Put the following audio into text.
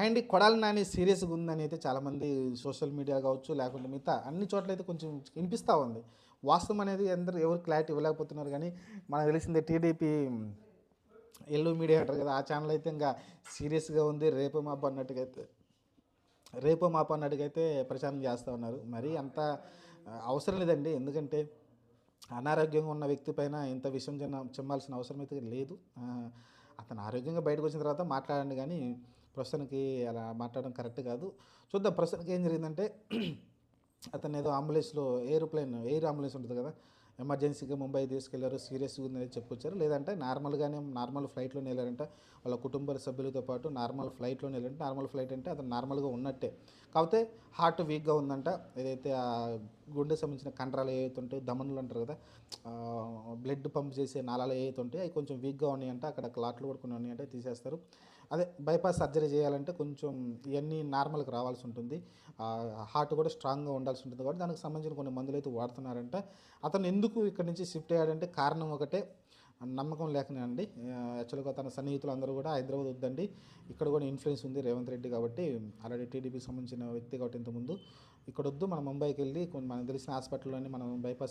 And Kodali Nani సీరియస్గా ఉందని అయితే చాలామంది సోషల్ మీడియా కావచ్చు లేకుంటే మిగతా అన్ని చోట్ల అయితే కొంచెం వినిపిస్తూ ఉంది. వాస్తవం అనేది అందరూ ఎవరు క్లారిటీ ఇవ్వలేకపోతున్నారు. కానీ మనకు తెలిసిందే టీడీపీ ఎల్లో మీడియా అంటారు కదా, ఆ ఛానల్ అయితే ఇంకా సీరియస్గా ఉంది. రేపో మాపో అన్నట్టుగా అయితే ప్రచారం చేస్తూ ఉన్నారు. మరి అంత అవసరం లేదండి. ఎందుకంటే అనారోగ్యంగా ఉన్న వ్యక్తి పైన ఇంత విషయం చిమ్మాల్సిన అవసరం అయితే లేదు. అతను ఆరోగ్యంగా బయటకు వచ్చిన తర్వాత మాట్లాడండి, కానీ ప్రస్తుతానికి అలా మాట్లాడడం కరెక్ట్ కాదు. చూద్దాం ప్రస్తుతానికి ఏం జరిగిందంటే అతను ఏదో అంబులెన్స్లో ఎయిర్ అంబులెన్స్ ఉంటుంది కదా, ఎమర్జెన్సీగా ముంబై తీసుకెళ్లారు, సీరియస్గా ఉందని చెప్పుకొచ్చారు. లేదంటే నార్మల్ ఫ్లైట్లోనే వెళ్ళారంట. వాళ్ళ కుటుంబ సభ్యులతో పాటు నార్మల్ ఫ్లైట్లోనే వెళ్ళారంటే, నార్మల్ ఫ్లైట్ అంటే అతను నార్మల్గా ఉన్నట్టే. కాకపోతే హార్ట్ వీక్గా ఉందంట. ఏదైతే ఆ గుండె సంబంధించిన కండరాలు ఏవైతే ఉంటాయో, ధమనులు అంటారు కదా, బ్లడ్ పంప్ చేసే నాళాలు ఏవైతే ఉంటాయో అవి కొంచెం వీక్గా ఉన్నాయంట. అక్కడ క్లాట్లు కూడా కొన్ని ఉన్నాయంటే తీసేస్తారు. అదే బైపాస్ సర్జరీ చేయాలంటే కొంచెం ఇవన్నీ నార్మల్కి రావాల్సి ఉంటుంది. హార్ట్ కూడా స్ట్రాంగ్గా ఉండాల్సి ఉంటుంది కాబట్టి దానికి సంబంధించిన కొన్ని మందులు అయితే వాడుతున్నారంట. అతను ఎందుకు ఇక్కడ నుంచి షిఫ్ట్ అయ్యాడంటే కారణం ఒకటే, నమ్మకం లేకనే అండి. యాక్చువల్గా తన సన్నిహితులు అందరూ కూడా హైదరాబాద్ వద్దండి, ఇక్కడ కూడా ఇన్ఫ్లుయెన్స్ ఉంది రేవంత్ రెడ్డి కాబట్టి, ఆల్రెడీ టీడీపీకి సంబంధించిన వ్యక్తి కాబట్టి ఇంతకుముందు ఇక్కడ వద్దు, మనం ముంబైకి వెళ్ళి మనకు తెలిసిన హాస్పిటల్లోని మనం బైపాస్